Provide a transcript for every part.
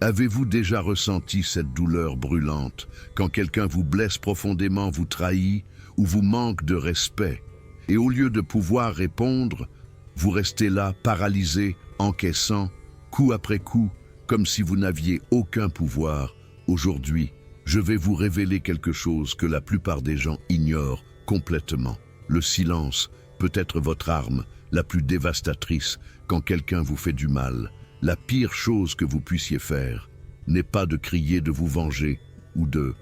Avez-vous déjà ressenti cette douleur brûlante quand quelqu'un vous blesse profondément, vous trahit ou vous manque de respect? Et au lieu de pouvoir répondre, vous restez là, paralysé, encaissant, coup après coup, comme si vous n'aviez aucun pouvoir. Aujourd'hui, je vais vous révéler quelque chose que la plupart des gens ignorent complètement. Le silence peut être votre arme la plus dévastatrice quand quelqu'un vous fait du mal. La pire chose que vous puissiez faire n'est pas de crier, de vous venger ou de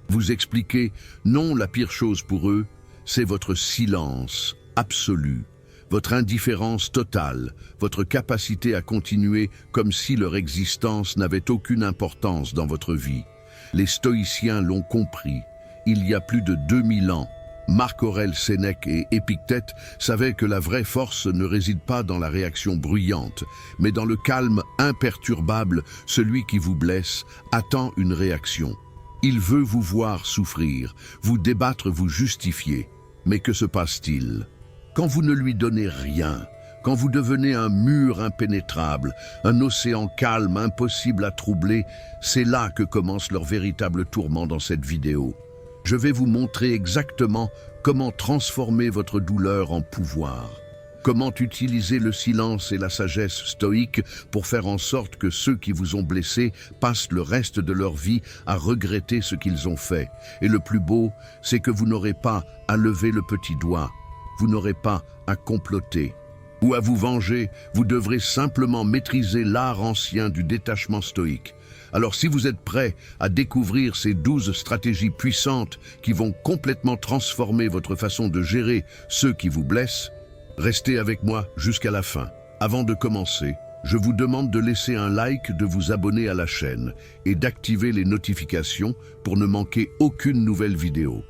vous expliquer. Non, la pire chose pour eux, c'est votre silence absolu, votre indifférence totale, votre capacité à continuer comme si leur existence n'avait aucune importance dans votre vie. Les stoïciens l'ont compris. Il y a plus de 2000 ans, Marc-Aurèle Sénèque et Épictète savaient que la vraie force ne réside pas dans la réaction bruyante, mais dans le calme imperturbable. Celui qui vous blesse attend une réaction. Il veut vous voir souffrir, vous débattre, vous justifier. Mais que se passe-t-il? Quand vous ne lui donnez rien, quand vous devenez un mur impénétrable, un océan calme, impossible à troubler, c'est là que commence leur véritable tourment dans cette vidéo. Je vais vous montrer exactement comment transformer votre douleur en pouvoir. Comment utiliser le silence et la sagesse stoïque pour faire en sorte que ceux qui vous ont blessé passent le reste de leur vie à regretter ce qu'ils ont fait. Et le plus beau, c'est que vous n'aurez pas à lever le petit doigt, vous n'aurez pas à comploter ou à vous venger, vous devrez simplement maîtriser l'art ancien du détachement stoïque. Alors si vous êtes prêts à découvrir ces 12 stratégies puissantes qui vont complètement transformer votre façon de gérer ceux qui vous blessent, restez avec moi jusqu'à la fin. Avant de commencer, je vous demande de laisser un like, de vous abonner à la chaîne et d'activer les notifications pour ne manquer aucune nouvelle vidéo.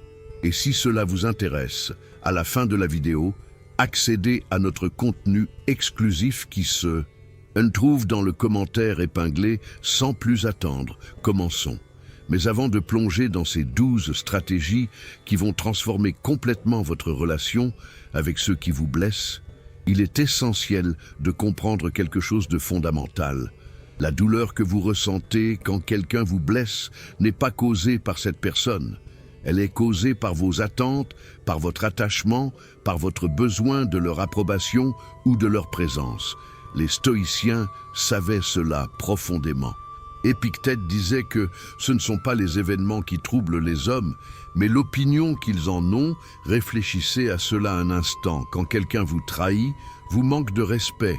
Et si cela vous intéresse, à la fin de la vidéo, accédez à notre contenu exclusif qui se trouve dans le commentaire épinglé. Sans plus attendre, commençons. Mais avant de plonger dans ces 12 stratégies qui vont transformer complètement votre relation avec ceux qui vous blessent, il est essentiel de comprendre quelque chose de fondamental. La douleur que vous ressentez quand quelqu'un vous blesse n'est pas causée par cette personne. Elle est causée par vos attentes, par votre attachement, par votre besoin de leur approbation ou de leur présence. Les stoïciens savaient cela profondément. Épictète disait que ce ne sont pas les événements qui troublent les hommes, mais l'opinion qu'ils en ont. Réfléchissez à cela un instant. Quand quelqu'un vous trahit, vous manque de respect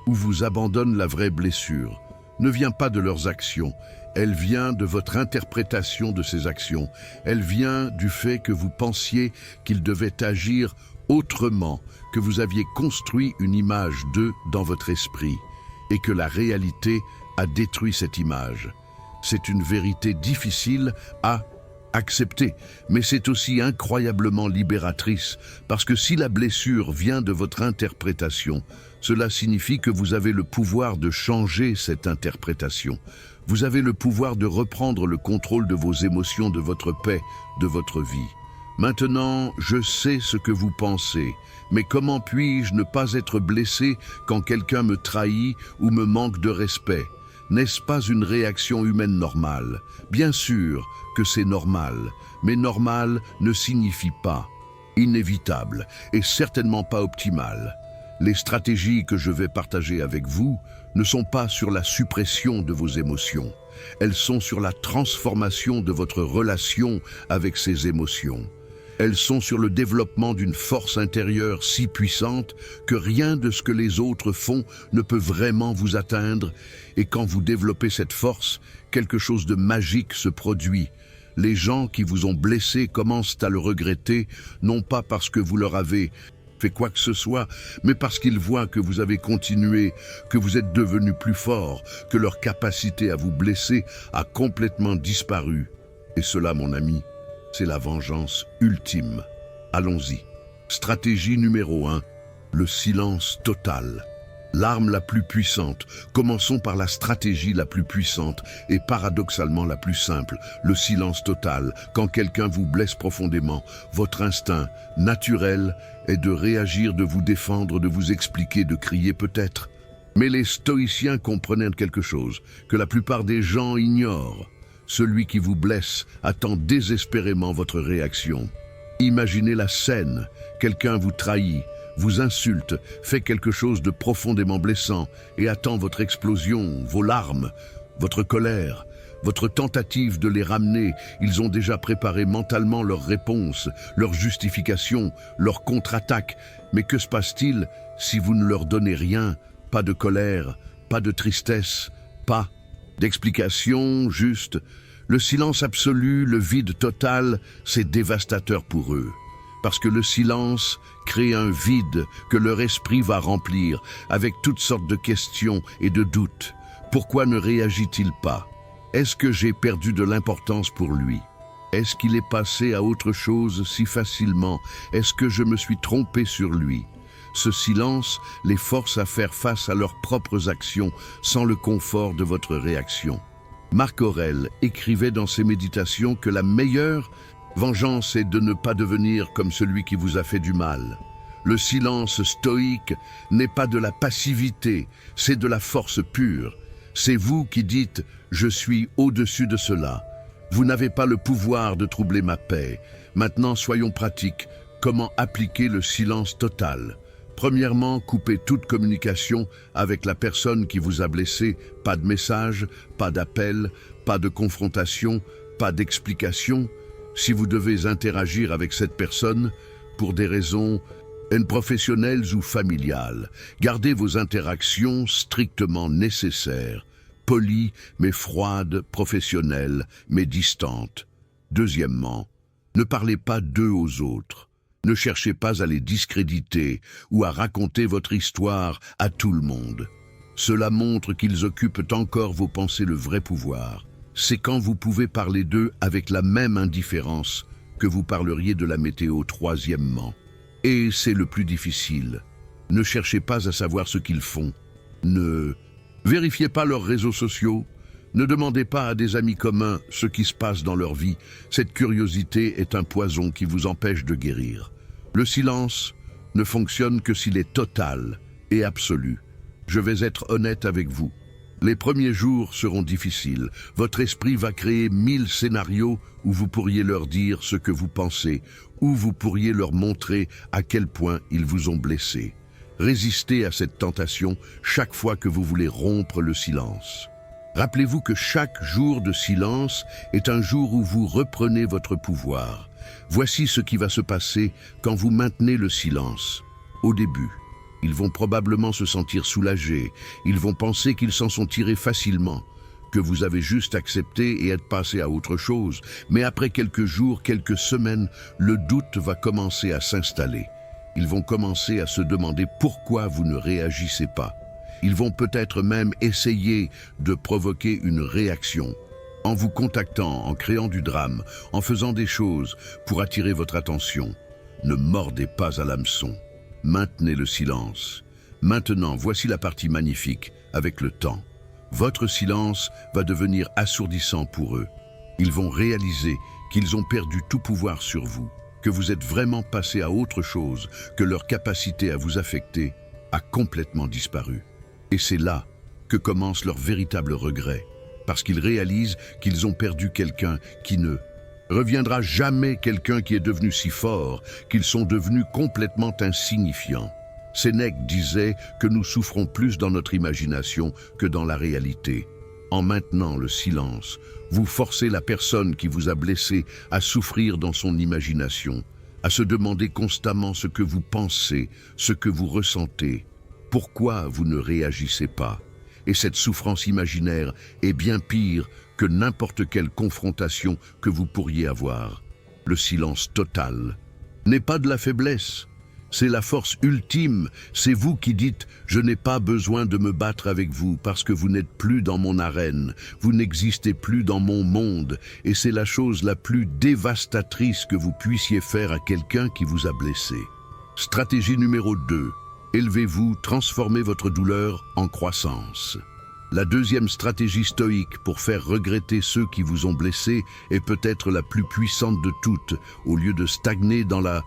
ou vous abandonne, la vraie blessure ne vient pas de leurs actions, elle vient de votre interprétation de ces actions. Elle vient du fait que vous pensiez qu'ils devaient agir autrement, que vous aviez construit une image d'eux dans votre esprit et que la réalité a détruit cette image. C'est une vérité difficile à accepter, mais c'est aussi incroyablement libératrice, parce que si la blessure vient de votre interprétation, cela signifie que vous avez le pouvoir de changer cette interprétation. Vous avez le pouvoir de reprendre le contrôle de vos émotions, de votre paix, de votre vie. Maintenant, je sais ce que vous pensez, mais comment puis-je ne pas être blessé quand quelqu'un me trahit ou me manque de respect? N'est-ce pas une réaction humaine normale? Bien sûr que c'est normal, mais normal ne signifie pas inévitable et certainement pas optimal. Les stratégies que je vais partager avec vous ne sont pas sur la suppression de vos émotions. Elles sont sur la transformation de votre relation avec ces émotions. Elles sont sur le développement d'une force intérieure si puissante que rien de ce que les autres font ne peut vraiment vous atteindre. Et quand vous développez cette force, quelque chose de magique se produit. Les gens qui vous ont blessé commencent à le regretter, non pas parce que vous leur avez fait quoi que ce soit, mais parce qu'ils voient que vous avez continué, que vous êtes devenu plus fort, que leur capacité à vous blesser a complètement disparu. Et cela, mon ami, c'est la vengeance ultime. Allons-y. Stratégie numéro 1, le silence total. L'arme la plus puissante. Commençons par la stratégie la plus puissante et paradoxalement la plus simple, le silence total. Quand quelqu'un vous blesse profondément, votre instinct naturel est de réagir, de vous défendre, de vous expliquer, de crier peut-être. Mais les stoïciens comprenaient quelque chose que la plupart des gens ignorent. Celui qui vous blesse attend désespérément votre réaction. Imaginez la scène. Quelqu'un vous trahit, vous insulte, fait quelque chose de profondément blessant et attend votre explosion, vos larmes, votre colère, votre tentative de les ramener. Ils ont déjà préparé mentalement leur réponse, leur justification, leur contre-attaque. Mais que se passe-t-il si vous ne leur donnez rien? Pas de colère, pas de tristesse, pas d'explication, juste le silence absolu, le vide total, c'est dévastateur pour eux. Parce que le silence crée un vide que leur esprit va remplir avec toutes sortes de questions et de doutes. Pourquoi ne réagit-il pas? Est-ce que j'ai perdu de l'importance pour lui? Est-ce qu'il est passé à autre chose si facilement? Est-ce que je me suis trompé sur lui? Ce silence les force à faire face à leurs propres actions sans le confort de votre réaction. Marc Aurèle écrivait dans ses méditations que la meilleure vengeance est de ne pas devenir comme celui qui vous a fait du mal. Le silence stoïque n'est pas de la passivité, c'est de la force pure. C'est vous qui dites « je suis au-dessus de cela ». Vous n'avez pas le pouvoir de troubler ma paix. Maintenant, soyons pratiques. Comment appliquer le silence total? Premièrement, coupez toute communication avec la personne qui vous a blessé. Pas de message, pas d'appel, pas de confrontation, pas d'explication. Si vous devez interagir avec cette personne pour des raisons professionnelles ou familiales, gardez vos interactions strictement nécessaires, polies mais froides, professionnelles mais distantes. Deuxièmement, ne parlez pas d'eux aux autres. Ne cherchez pas à les discréditer ou à raconter votre histoire à tout le monde. Cela montre qu'ils occupent encore vos pensées le vrai pouvoir. C'est quand vous pouvez parler d'eux avec la même indifférence que vous parleriez de la météo. Troisièmement, et c'est le plus difficile, ne cherchez pas à savoir ce qu'ils font. Ne vérifiez pas leurs réseaux sociaux. Ne demandez pas à des amis communs ce qui se passe dans leur vie. Cette curiosité est un poison qui vous empêche de guérir. Le silence ne fonctionne que s'il est total et absolu. Je vais être honnête avec vous. Les premiers jours seront difficiles. Votre esprit va créer 1000 scénarios où vous pourriez leur dire ce que vous pensez, où vous pourriez leur montrer à quel point ils vous ont blessé. Résistez à cette tentation chaque fois que vous voulez rompre le silence. Rappelez-vous que chaque jour de silence est un jour où vous reprenez votre pouvoir. Voici ce qui va se passer quand vous maintenez le silence. Au début, ils vont probablement se sentir soulagés. Ils vont penser qu'ils s'en sont tirés facilement, que vous avez juste accepté et être passé à autre chose. Mais après quelques jours, quelques semaines, le doute va commencer à s'installer. Ils vont commencer à se demander pourquoi vous ne réagissez pas. Ils vont peut-être même essayer de provoquer une réaction. En vous contactant, en créant du drame, en faisant des choses pour attirer votre attention. Ne mordez pas à l'hameçon. Maintenez le silence. Maintenant, voici la partie magnifique, avec le temps. Votre silence va devenir assourdissant pour eux. Ils vont réaliser qu'ils ont perdu tout pouvoir sur vous, que vous êtes vraiment passé à autre chose, que leur capacité à vous affecter a complètement disparu. Et c'est là que commence leur véritable regret. Parce qu'ils réalisent qu'ils ont perdu quelqu'un qui ne reviendra jamais, quelqu'un qui est devenu si fort qu'ils sont devenus complètement insignifiants. Sénèque disait que nous souffrons plus dans notre imagination que dans la réalité. En maintenant le silence, vous forcez la personne qui vous a blessé à souffrir dans son imagination, à se demander constamment ce que vous pensez, ce que vous ressentez. Pourquoi vous ne réagissez pas? Et cette souffrance imaginaire est bien pire que n'importe quelle confrontation que vous pourriez avoir. Le silence total n'est pas de la faiblesse, c'est la force ultime. C'est vous qui dites « Je n'ai pas besoin de me battre avec vous parce que vous n'êtes plus dans mon arène, vous n'existez plus dans mon monde. » Et c'est la chose la plus dévastatrice que vous puissiez faire à quelqu'un qui vous a blessé. Stratégie numéro 2. Élevez-vous, transformez votre douleur en croissance. La deuxième stratégie stoïque pour faire regretter ceux qui vous ont blessé est peut-être la plus puissante de toutes. Au lieu de stagner dans la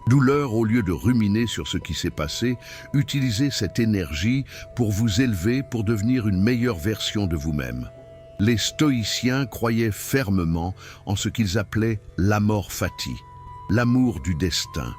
Douleur, au lieu de ruminer sur ce qui s'est passé, utilisez cette énergie pour vous élever, pour devenir une meilleure version de vous-même. Les stoïciens croyaient fermement en ce qu'ils appelaient l'amor fati, l'amour du destin.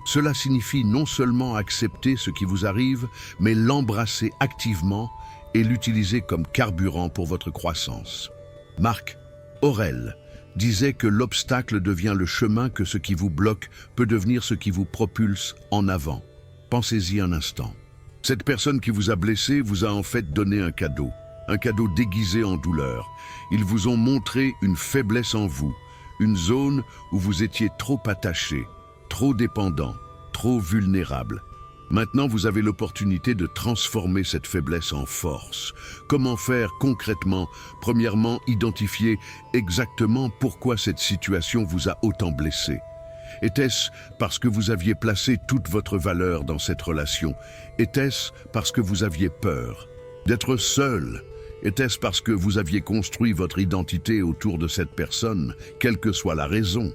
Cela signifie non seulement accepter ce qui vous arrive, mais l'embrasser activement et l'utiliser comme carburant pour votre croissance. Marc Aurèle disait que l'obstacle devient le chemin, que ce qui vous bloque peut devenir ce qui vous propulse en avant. Pensez-y un instant. Cette personne qui vous a blessé vous a en fait donné un cadeau déguisé en douleur. Ils vous ont montré une faiblesse en vous, une zone où vous étiez trop attaché, trop dépendant, trop vulnérable. Maintenant, vous avez l'opportunité de transformer cette faiblesse en force. Comment faire concrètement? Premièrement, identifier exactement pourquoi cette situation vous a autant blessé. Était-ce parce que vous aviez placé toute votre valeur dans cette relation? Était-ce parce que vous aviez peur d'être seul? Était-ce parce que vous aviez construit votre identité autour de cette personne, quelle que soit la raison?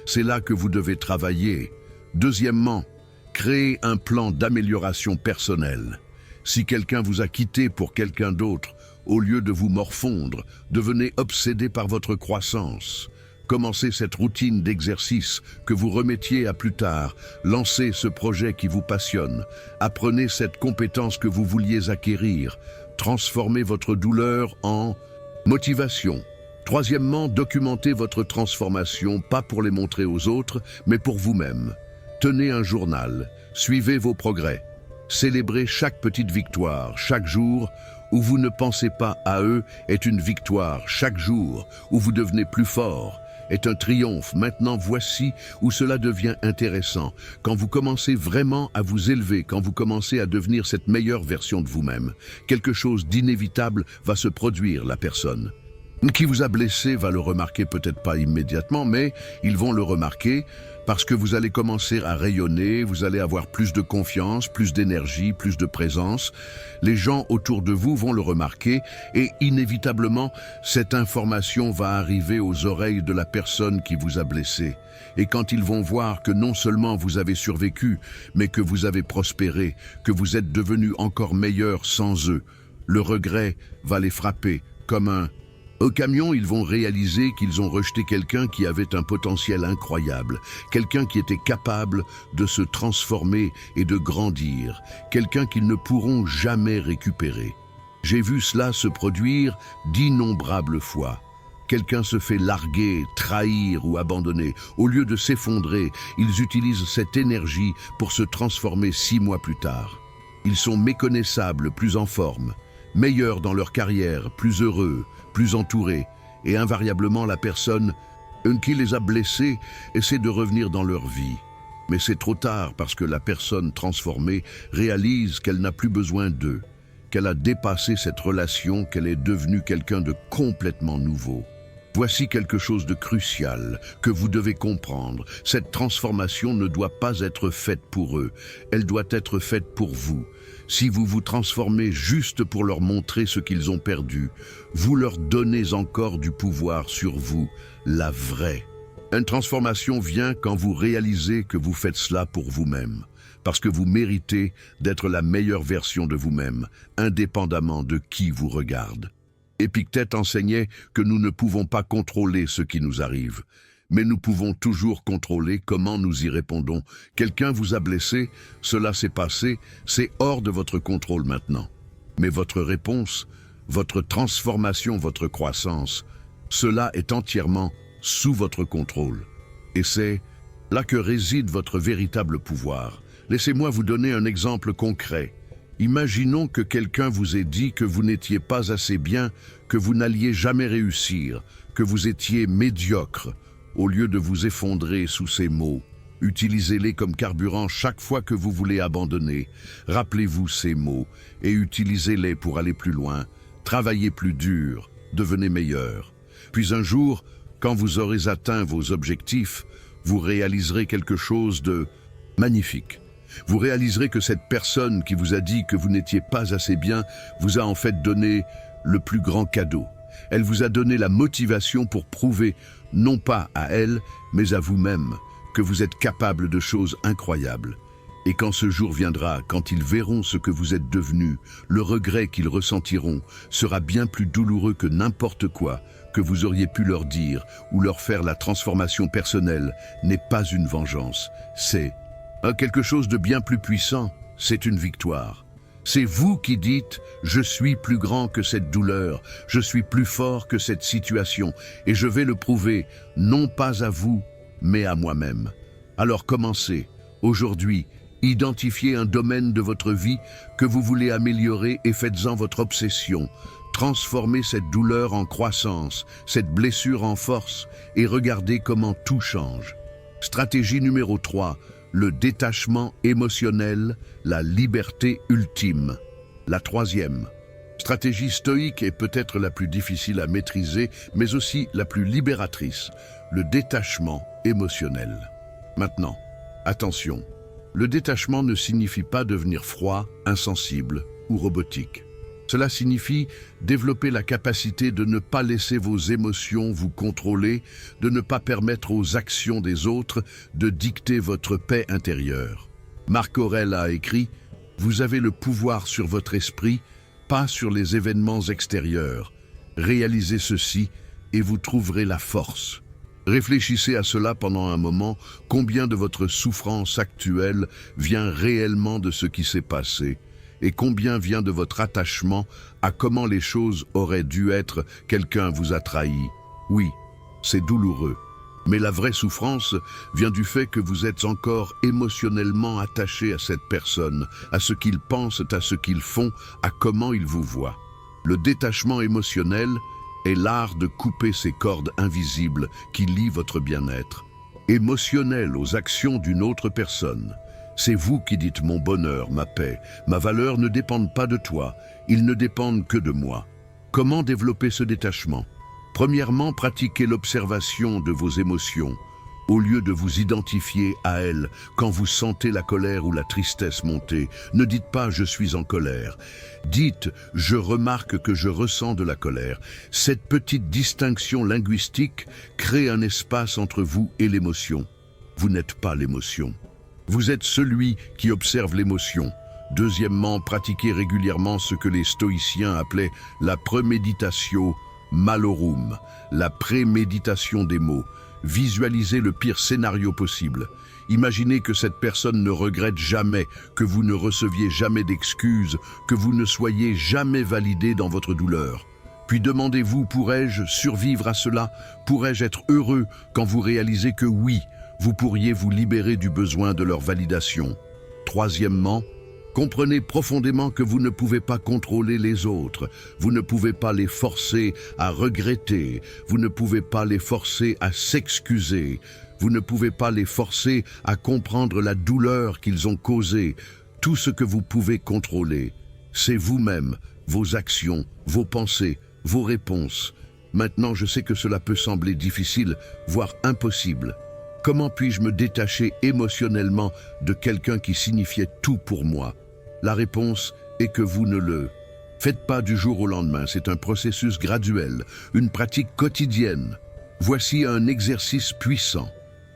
C'est là que vous devez travailler. Deuxièmement, créez un plan d'amélioration personnelle. Si quelqu'un vous a quitté pour quelqu'un d'autre, au lieu de vous morfondre, devenez obsédé par votre croissance. Commencez cette routine d'exercice que vous remettiez à plus tard. Lancez ce projet qui vous passionne. Apprenez cette compétence que vous vouliez acquérir. Transformez votre douleur en motivation. Troisièmement, documentez votre transformation, pas pour les montrer aux autres, mais pour vous-même. Tenez un journal, suivez vos progrès. Célébrez chaque petite victoire, chaque jour où vous ne pensez pas à eux est une victoire. Chaque jour où vous devenez plus fort est un triomphe. Maintenant, voici où cela devient intéressant. Quand vous commencez vraiment à vous élever, quand vous commencez à devenir cette meilleure version de vous-même, quelque chose d'inévitable va se produire. La personne qui vous a blessé va le remarquer, peut-être pas immédiatement, mais ils vont le remarquer parce que vous allez commencer à rayonner, vous allez avoir plus de confiance, plus d'énergie, plus de présence. Les gens autour de vous vont le remarquer et inévitablement, cette information va arriver aux oreilles de la personne qui vous a blessé. Et quand ils vont voir que non seulement vous avez survécu, mais que vous avez prospéré, que vous êtes devenu encore meilleur sans eux, le regret va les frapper comme au camion. Ils vont réaliser qu'ils ont rejeté quelqu'un qui avait un potentiel incroyable, quelqu'un qui était capable de se transformer et de grandir, quelqu'un qu'ils ne pourront jamais récupérer. J'ai vu cela se produire d'innombrables fois. Quelqu'un se fait larguer, trahir ou abandonner. Au lieu de s'effondrer, ils utilisent cette énergie pour se transformer 6 mois plus tard. Ils sont méconnaissables, plus en forme, meilleurs dans leur carrière, plus heureux, plus entourés, et invariablement la personne qui les a blessés essaie de revenir dans leur vie. Mais c'est trop tard parce que la personne transformée réalise qu'elle n'a plus besoin d'eux, qu'elle a dépassé cette relation, qu'elle est devenue quelqu'un de complètement nouveau. Voici quelque chose de crucial que vous devez comprendre. Cette transformation ne doit pas être faite pour eux, elle doit être faite pour vous. Si vous vous transformez juste pour leur montrer ce qu'ils ont perdu, vous leur donnez encore du pouvoir sur vous, la vraie. Une transformation vient quand vous réalisez que vous faites cela pour vous-même, parce que vous méritez d'être la meilleure version de vous-même, indépendamment de qui vous regarde. Épictète enseignait que nous ne pouvons pas contrôler ce qui nous arrive, mais nous pouvons toujours contrôler comment nous y répondons. Quelqu'un vous a blessé, cela s'est passé, c'est hors de votre contrôle maintenant. Mais votre réponse, votre transformation, votre croissance, cela est entièrement sous votre contrôle. Et c'est là que réside votre véritable pouvoir. Laissez-moi vous donner un exemple concret. Imaginons que quelqu'un vous ait dit que vous n'étiez pas assez bien, que vous n'alliez jamais réussir, que vous étiez médiocre. Au lieu de vous effondrer sous ces mots, utilisez-les comme carburant chaque fois que vous voulez abandonner. Rappelez-vous ces mots et utilisez-les pour aller plus loin. Travaillez plus dur, devenez meilleur. Puis un jour, quand vous aurez atteint vos objectifs, vous réaliserez quelque chose de magnifique. Vous réaliserez que cette personne qui vous a dit que vous n'étiez pas assez bien vous a en fait donné le plus grand cadeau. Elle vous a donné la motivation pour prouver, non pas à elle, mais à vous-même, que vous êtes capable de choses incroyables. Et quand ce jour viendra, quand ils verront ce que vous êtes devenu, le regret qu'ils ressentiront sera bien plus douloureux que n'importe quoi que vous auriez pu leur dire ou leur faire. La transformation personnelle n'est pas une vengeance, c'est quelque chose de bien plus puissant, c'est une victoire. C'est vous qui dites « Je suis plus grand que cette douleur, je suis plus fort que cette situation et je vais le prouver, non pas à vous, mais à moi-même. » Alors commencez, aujourd'hui, identifiez un domaine de votre vie que vous voulez améliorer et faites-en votre obsession. Transformez cette douleur en croissance, cette blessure en force et regardez comment tout change. Stratégie numéro 3. Le détachement émotionnel, la liberté ultime. La troisième. Stratégie stoïque est peut-être la plus difficile à maîtriser, mais aussi la plus libératrice. Le détachement émotionnel. Maintenant, attention. Le détachement ne signifie pas devenir froid, insensible ou robotique. Cela signifie développer la capacité de ne pas laisser vos émotions vous contrôler, de ne pas permettre aux actions des autres de dicter votre paix intérieure. Marc Aurèle a écrit « Vous avez le pouvoir sur votre esprit, pas sur les événements extérieurs. Réalisez ceci et vous trouverez la force. » Réfléchissez à cela pendant un moment, combien de votre souffrance actuelle vient réellement de ce qui s'est passé et combien vient de votre attachement à comment les choses auraient dû être. Quelqu'un vous a trahi. Oui, c'est douloureux, mais la vraie souffrance vient du fait que vous êtes encore émotionnellement attaché à cette personne, à ce qu'ils pensent, à ce qu'ils font, à comment ils vous voient. Le détachement émotionnel est l'art de couper ces cordes invisibles qui lient votre bien-être. Émotionnel aux actions d'une autre personne. C'est vous qui dites « mon bonheur, ma paix, ma valeur ne dépendent pas de toi, ils ne dépendent que de moi ». Comment développer ce détachement? Premièrement, pratiquez l'observation de vos émotions. Au lieu de vous identifier à elles quand vous sentez la colère ou la tristesse monter, ne dites pas « je suis en colère ». Dites « je remarque que je ressens de la colère ». Cette petite distinction linguistique crée un espace entre vous et l'émotion. Vous n'êtes pas l'émotion. Vous êtes celui qui observe l'émotion. Deuxièmement, pratiquez régulièrement ce que les stoïciens appelaient la premeditatio malorum, la préméditation des mots. Visualisez le pire scénario possible. Imaginez que cette personne ne regrette jamais, que vous ne receviez jamais d'excuses, que vous ne soyez jamais validé dans votre douleur. Puis demandez-vous, pourrais-je survivre à cela? Pourrais-je être heureux quand vous réalisez que oui, vous pourriez vous libérer du besoin de leur validation? Troisièmement, comprenez profondément que vous ne pouvez pas contrôler les autres, vous ne pouvez pas les forcer à regretter, vous ne pouvez pas les forcer à s'excuser, vous ne pouvez pas les forcer à comprendre la douleur qu'ils ont causée. Tout ce que vous pouvez contrôler, c'est vous-même, vos actions, vos pensées, vos réponses. Maintenant, je sais que cela peut sembler difficile, voire impossible. Comment puis-je me détacher émotionnellement de quelqu'un qui signifiait tout pour moi? La réponse est que vous ne le faites pas du jour au lendemain. C'est un processus graduel, une pratique quotidienne. Voici un exercice puissant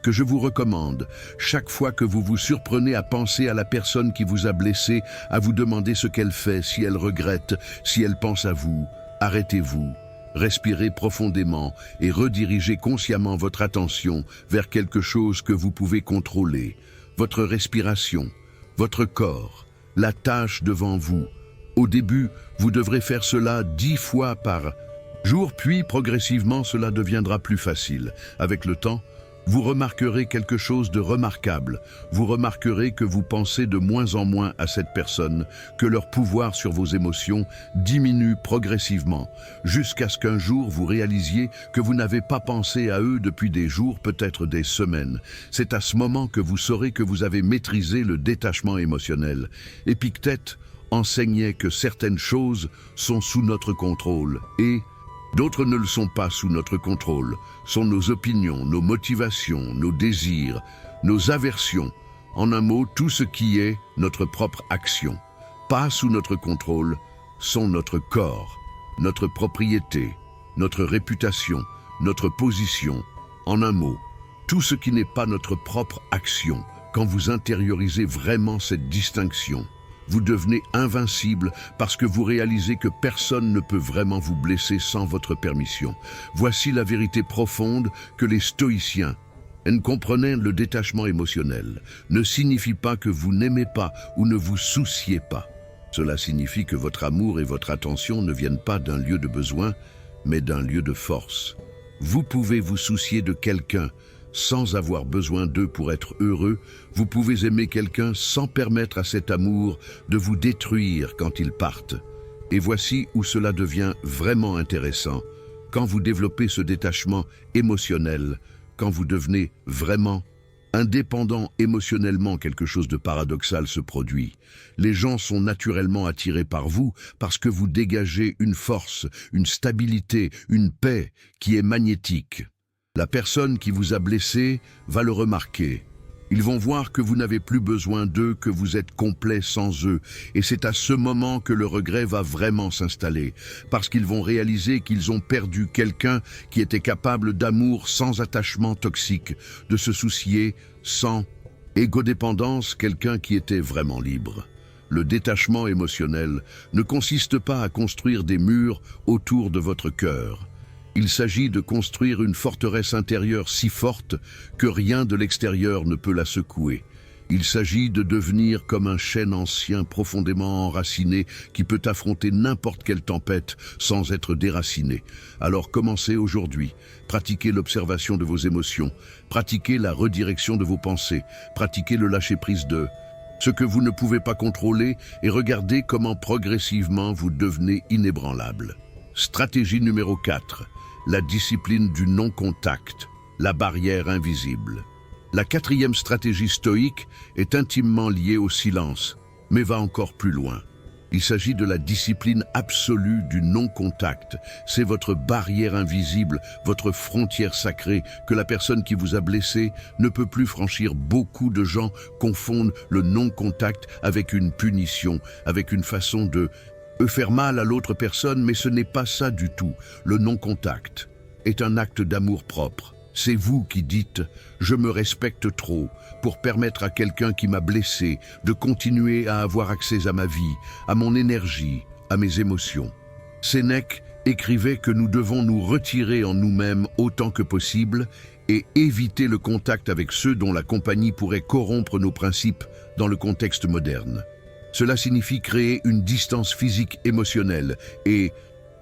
que je vous recommande. Chaque fois que vous vous surprenez à penser à la personne qui vous a blessé, à vous demander ce qu'elle fait, si elle regrette, si elle pense à vous, arrêtez-vous. Respirez profondément et redirigez consciemment votre attention vers quelque chose que vous pouvez contrôler. Votre respiration, votre corps, la tâche devant vous. Au début, vous devrez faire cela 10 fois par jour, puis progressivement cela deviendra plus facile. Avec le temps, vous remarquerez quelque chose de remarquable. Vous remarquerez que vous pensez de moins en moins à cette personne, que leur pouvoir sur vos émotions diminue progressivement, jusqu'à ce qu'un jour vous réalisiez que vous n'avez pas pensé à eux depuis des jours, peut-être des semaines. C'est à ce moment que vous saurez que vous avez maîtrisé le détachement émotionnel. Épictète enseignait que certaines choses sont sous notre contrôle et d'autres ne le sont pas sous notre contrôle, sont nos opinions, nos motivations, nos désirs, nos aversions, en un mot, tout ce qui est notre propre action. Pas sous notre contrôle, sont notre corps, notre propriété, notre réputation, notre position, en un mot, Tout ce qui n'est pas notre propre action, quand vous intériorisez vraiment cette distinction, vous devenez invincible parce que vous réalisez que personne ne peut vraiment vous blesser sans votre permission. Voici la vérité profonde que les stoïciens comprenaient. Le détachement émotionnel ne signifie pas que vous n'aimez pas ou ne vous souciez pas. Cela signifie que votre amour et votre attention ne viennent pas d'un lieu de besoin, mais d'un lieu de force. Vous pouvez vous soucier de quelqu'un sans avoir besoin d'eux pour être heureux. Vous pouvez aimer quelqu'un sans permettre à cet amour de vous détruire quand ils partent. Et voici où cela devient vraiment intéressant. Quand vous développez ce détachement émotionnel, quand vous devenez vraiment indépendant émotionnellement, quelque chose de paradoxal se produit. Les gens sont naturellement attirés par vous parce que vous dégagez une force, une stabilité, une paix qui est magnétique. La personne qui vous a blessé va le remarquer. Ils vont voir que vous n'avez plus besoin d'eux, que vous êtes complet sans eux. Et c'est à ce moment que le regret va vraiment s'installer, parce qu'ils vont réaliser qu'ils ont perdu quelqu'un qui était capable d'amour sans attachement toxique, de se soucier sans égodépendance, quelqu'un qui était vraiment libre. Le détachement émotionnel ne consiste pas à construire des murs autour de votre cœur. Il s'agit de construire une forteresse intérieure si forte que rien de l'extérieur ne peut la secouer. Il s'agit de devenir comme un chêne ancien profondément enraciné qui peut affronter n'importe quelle tempête sans être déraciné. Alors commencez aujourd'hui. Pratiquez l'observation de vos émotions. Pratiquez la redirection de vos pensées. Pratiquez le lâcher-prise de ce que vous ne pouvez pas contrôler et regardez comment progressivement vous devenez inébranlable. Stratégie numéro 4. La discipline du non-contact, la barrière invisible. La quatrième stratégie stoïque est intimement liée au silence, mais va encore plus loin. Il s'agit de la discipline absolue du non-contact. C'est votre barrière invisible, votre frontière sacrée que la personne qui vous a blessé ne peut plus franchir. Beaucoup de gens confondent le non-contact avec une punition, avec une façon de faire mal à l'autre personne, mais ce n'est pas ça du tout. Le non-contact est un acte d'amour propre. C'est vous qui dites « je me respecte trop » pour permettre à quelqu'un qui m'a blessé de continuer à avoir accès à ma vie, à mon énergie, à mes émotions. Sénèque écrivait que nous devons nous retirer en nous-mêmes autant que possible et éviter le contact avec ceux dont la compagnie pourrait corrompre nos principes dans le contexte moderne. Cela signifie créer une distance physique, émotionnelle et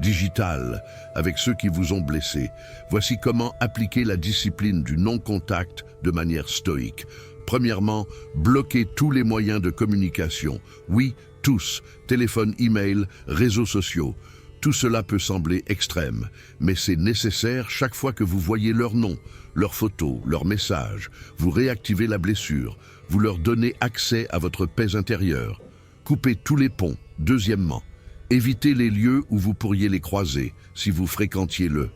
digitale avec ceux qui vous ont blessé. Voici comment appliquer la discipline du non-contact de manière stoïque. Premièrement, bloquez tous les moyens de communication. Oui, tous, téléphone, email, réseaux sociaux. Tout cela peut sembler extrême, mais c'est nécessaire chaque fois que vous voyez leur nom, leurs photos, leurs messages. Vous réactivez la blessure, vous leur donnez accès à votre paix intérieure. Coupez tous les ponts. Deuxièmement, évitez les lieux où vous pourriez les croiser, si vous fréquentiez le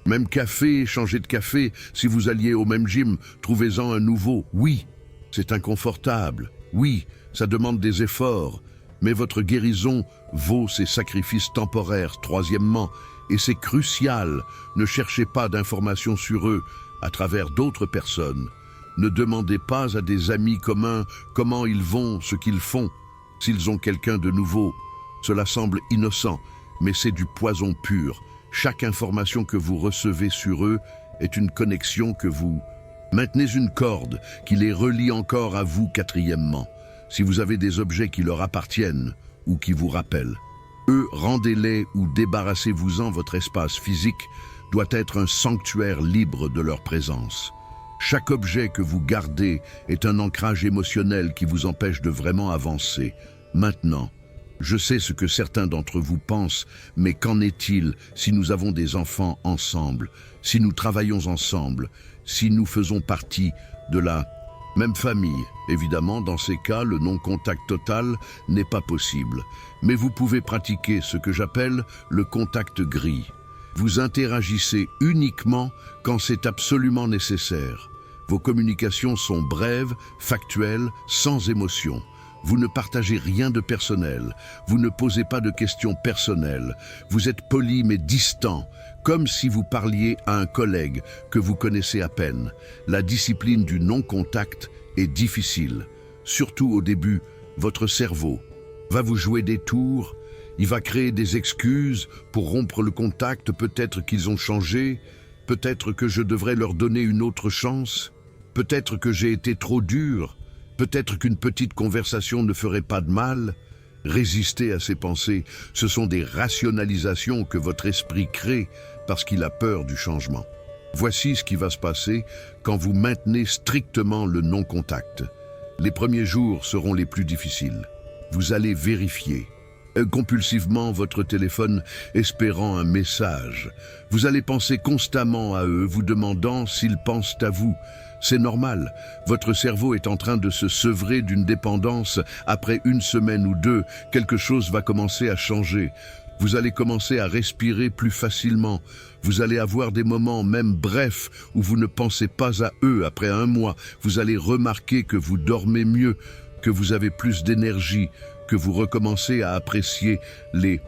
même café, changez de café. Si vous alliez au même gym, trouvez-en un nouveau. Oui, c'est inconfortable. Oui, ça demande des efforts. Mais votre guérison vaut ces sacrifices temporaires. Troisièmement, et c'est crucial, ne cherchez pas d'informations sur eux à travers d'autres personnes. Ne demandez pas à des amis communs comment ils vont, ce qu'ils font. S'ils ont quelqu'un de nouveau, cela semble innocent, mais c'est du poison pur. Chaque information que vous recevez sur eux est une connexion que vous maintenez, une corde qui les relie encore à vous. Quatrièmement, si vous avez des objets qui leur appartiennent ou qui vous rappellent, eux, rendez-les ou débarrassez-vous-en. Votre espace physique doit être un sanctuaire libre de leur présence. Chaque objet que vous gardez est un ancrage émotionnel qui vous empêche de vraiment avancer. Maintenant, je sais ce que certains d'entre vous pensent, mais qu'en est-il si nous avons des enfants ensemble, si nous travaillons ensemble, si nous faisons partie de la même famille? Évidemment, dans ces cas, le non-contact total n'est pas possible. Mais vous pouvez pratiquer ce que j'appelle le contact gris. Vous interagissez uniquement quand c'est absolument nécessaire. Vos communications sont brèves, factuelles, sans émotion. Vous ne partagez rien de personnel. Vous ne posez pas de questions personnelles. Vous êtes poli mais distant, comme si vous parliez à un collègue que vous connaissez à peine. La discipline du non-contact est difficile. Surtout au début, votre cerveau va vous jouer des tours, il va créer des excuses pour rompre le contact, peut-être qu'ils ont changé, peut-être que je devrais leur donner une autre chance, peut-être que j'ai été trop dur, peut-être qu'une petite conversation ne ferait pas de mal. Résister à ces pensées, ce sont des rationalisations que votre esprit crée parce qu'il a peur du changement. Voici ce qui va se passer quand vous maintenez strictement le non-contact. Les premiers jours seront les plus difficiles. Vous allez vérifier compulsivement votre téléphone, espérant un message. Vous allez penser constamment à eux, vous demandant s'ils pensent à vous. C'est normal, votre cerveau est en train de se sevrer d'une dépendance. Après une semaine ou deux, quelque chose va commencer à changer. Vous allez commencer à respirer plus facilement. Vous allez avoir des moments, même brefs, où vous ne pensez pas à eux. Après un mois, vous allez remarquer que vous dormez mieux, que vous avez plus d'énergie, que vous recommencez à apprécier les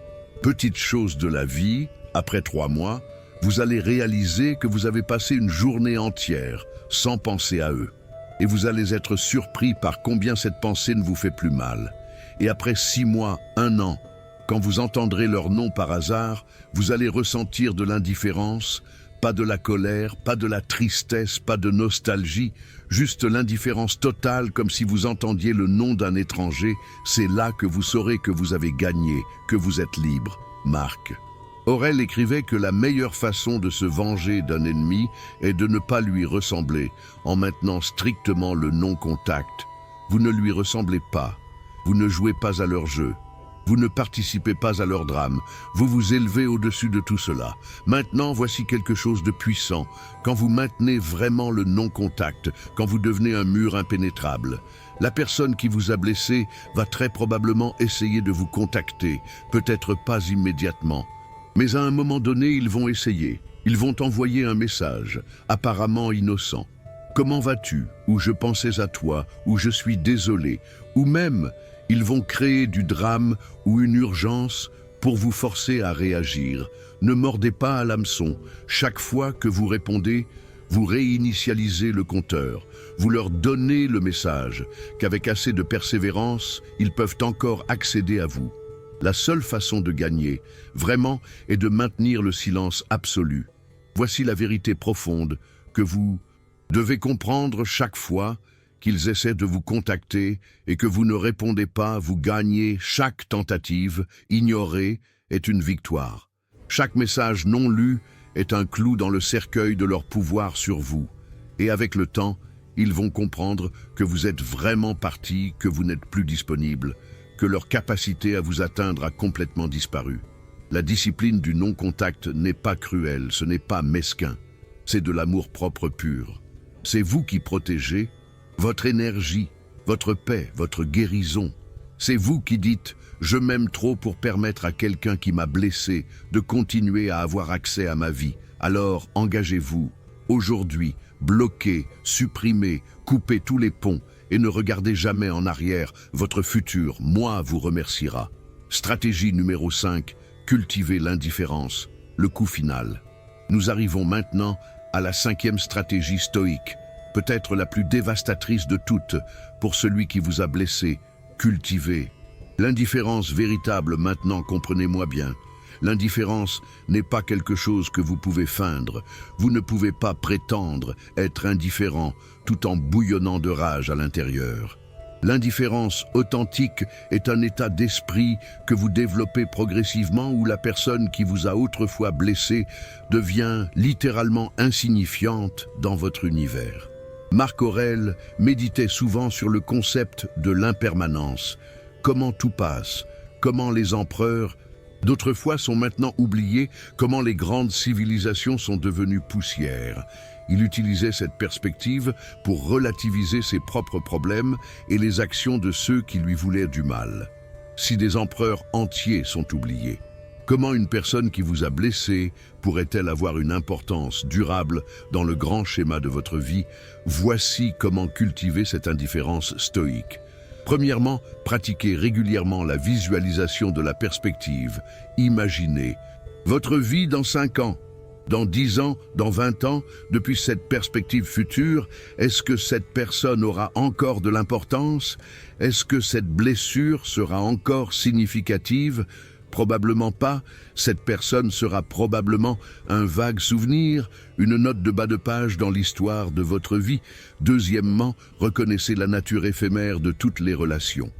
petites choses de la vie. Après 3 mois, vous allez réaliser que vous avez passé une journée entière sans penser à eux. Et vous allez être surpris par combien cette pensée ne vous fait plus mal. Et après 6 mois, 1 an, quand vous entendrez leur nom par hasard, vous allez ressentir de l'indifférence, pas de la colère, pas de la tristesse, pas de nostalgie, juste l'indifférence totale comme si vous entendiez le nom d'un étranger. C'est là que vous saurez que vous avez gagné, que vous êtes libre. Marc. Aurel écrivait que la meilleure façon de se venger d'un ennemi est de ne pas lui ressembler, en maintenant strictement le non-contact. Vous ne lui ressemblez pas, vous ne jouez pas à leur jeu. Vous ne participez pas à leur drame, vous vous élevez au-dessus de tout cela. Maintenant, voici quelque chose de puissant. Quand vous maintenez vraiment le non-contact, quand vous devenez un mur impénétrable, la personne qui vous a blessé va très probablement essayer de vous contacter, peut-être pas immédiatement. Mais à un moment donné, ils vont essayer. Ils vont envoyer un message, apparemment innocent. Comment vas-tu? Ou je pensais à toi, ou je suis désolé, ou même ils vont créer du drame ou une urgence pour vous forcer à réagir. Ne mordez pas à l'hameçon. Chaque fois que vous répondez, vous réinitialisez le compteur. Vous leur donnez le message qu'avec assez de persévérance, ils peuvent encore accéder à vous. La seule façon de gagner, vraiment, est de maintenir le silence absolu. Voici la vérité profonde que vous devez comprendre chaque fois qu'ils essaient de vous contacter et que vous ne répondez pas, vous gagnez chaque tentative. Ignorer est une victoire. Chaque message non lu est un clou dans le cercueil de leur pouvoir sur vous. Et avec le temps, ils vont comprendre que vous êtes vraiment parti, que vous n'êtes plus disponible, que leur capacité à vous atteindre a complètement disparu. La discipline du non-contact n'est pas cruelle, ce n'est pas mesquin. C'est de l'amour-propre pur. C'est vous qui protégez votre énergie, votre paix, votre guérison. C'est vous qui dites « Je m'aime trop pour permettre à quelqu'un qui m'a blessé de continuer à avoir accès à ma vie. » Alors engagez-vous. Aujourd'hui, bloquez, supprimez, coupez tous les ponts et ne regardez jamais en arrière. Votre futur, moi, vous remerciera. Stratégie numéro 5, cultivez l'indifférence. Le coup final. Nous arrivons maintenant à la 5e stratégie stoïque. Peut-être la plus dévastatrice de toutes pour celui qui vous a blessé. Cultivez l'indifférence véritable. Maintenant, comprenez-moi bien. L'indifférence n'est pas quelque chose que vous pouvez feindre. Vous ne pouvez pas prétendre être indifférent tout en bouillonnant de rage à l'intérieur. L'indifférence authentique est un état d'esprit que vous développez progressivement où la personne qui vous a autrefois blessé devient littéralement insignifiante dans votre univers. Marc Aurèle méditait souvent sur le concept de l'impermanence. Comment tout passe, comment les empereurs d'autrefois sont maintenant oubliés, comment les grandes civilisations sont devenues poussière. Il utilisait cette perspective pour relativiser ses propres problèmes et les actions de ceux qui lui voulaient du mal. Si des empereurs entiers sont oubliés, comment une personne qui vous a blessé pourrait-elle avoir une importance durable dans le grand schéma de votre vie? Voici comment cultiver cette indifférence stoïque. Premièrement, pratiquez régulièrement la visualisation de la perspective. Imaginez votre vie dans 5 ans. Dans 10 ans, dans 20 ans, depuis cette perspective future, est-ce que cette personne aura encore de l'importance? Est-ce que cette blessure sera encore significative? Probablement pas. Cette personne sera probablement un vague souvenir, une note de bas de page dans l'histoire de votre vie. Deuxièmement, reconnaissez la nature éphémère de toutes les relations.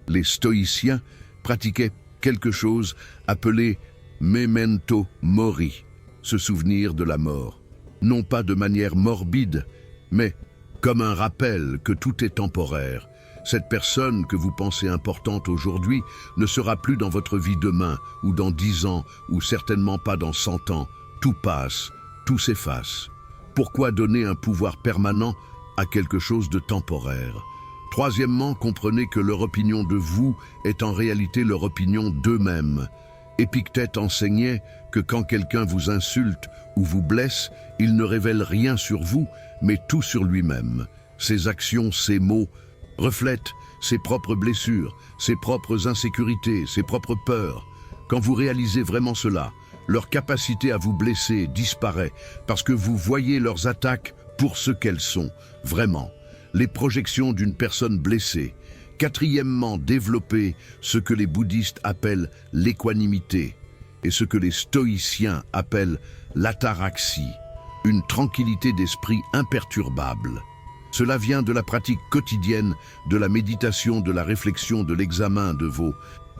Les stoïciens pratiquaient quelque chose appelé memento mori, se souvenir de la mort. Non pas de manière morbide, mais comme un rappel que tout est temporaire. Cette personne que vous pensez importante aujourd'hui ne sera plus dans votre vie demain, ou dans 10 ans, ou certainement pas dans 100 ans. Tout passe, tout s'efface. Pourquoi donner un pouvoir permanent à quelque chose de temporaire? Troisièmement, comprenez que leur opinion de vous est en réalité leur opinion d'eux-mêmes. Épictète enseignait que quand quelqu'un vous insulte ou vous blesse, il ne révèle rien sur vous, mais tout sur lui-même. Ses actions, ses mots reflètent ses propres blessures, ses propres insécurités, ses propres peurs. Quand vous réalisez vraiment cela, leur capacité à vous blesser disparaît parce que vous voyez leurs attaques pour ce qu'elles sont, vraiment, les projections d'une personne blessée. Quatrièmement, développer ce que les bouddhistes appellent l'équanimité et ce que les stoïciens appellent l'ataraxie, une tranquillité d'esprit imperturbable. Cela vient de la pratique quotidienne, de la méditation, de la réflexion, de l'examen de vos